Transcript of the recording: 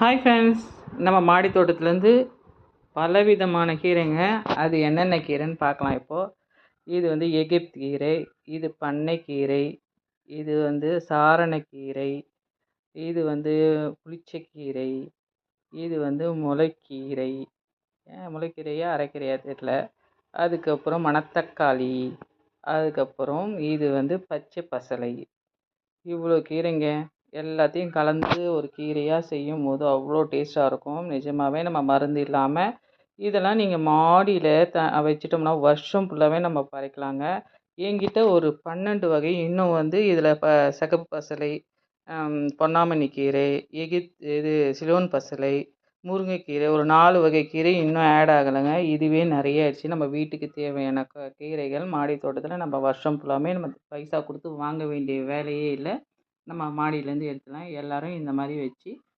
Hi friends, நம்ம மாடி தோட்டத்துலேருந்து பலவிதமான கீரைங்க. அது என்னென்ன கீரைன்னு பார்க்கலாம் இப்போது. இது வந்து எகிப்து கீரை, இது பண்ணைக்கீரை, இது வந்து சாரணக்கீரை, இது வந்து புளிச்சக்கீரை, இது வந்து முளைக்கீரை. முளைக்கீரையா அரைக்கீரையா தெரியல. அதுக்கப்புறம் மணத்தக்காளி, அதுக்கப்புறம் இது வந்து பச்சை பசலை. இவ்வளோ கீரைங்க. எல்லாத்தையும் கலந்து ஒரு கீரையாக செய்யும் போது அவ்வளோ டேஸ்ட்டாக இருக்கும். நிஜமாகவே நம்ம மருந்து இல்லாமல் இதெல்லாம் நீங்கள் மாடியில் வச்சிட்டோம்னா வருஷம் ஃபுல்லாகவே நம்ம பறிக்கலாங்க. என்கிட்ட ஒரு 12 வகை இன்னும் வந்து இதில் சிகப்பு பசலை, பொன்னாமணி கீரை, இது சிலோன் பசலை, முருங்கைக்கீரை, ஒரு 4 வகை கீரை இன்னும் ஆட் ஆகலைங்க. இதுவே நிறைய ஆயிடுச்சு. நம்ம வீட்டுக்கு தேவையான கீரைகள் மாடி தோட்டத்தில் நம்ம வருஷம் ஃபுல்லாமே நம்ம பைசா கொடுத்து வாங்க வேண்டிய வேலையே இல்லை. நம்ம மாடியிலேருந்து எடுத்துலாம். எல்லோரும் இந்த மாதிரி வச்சு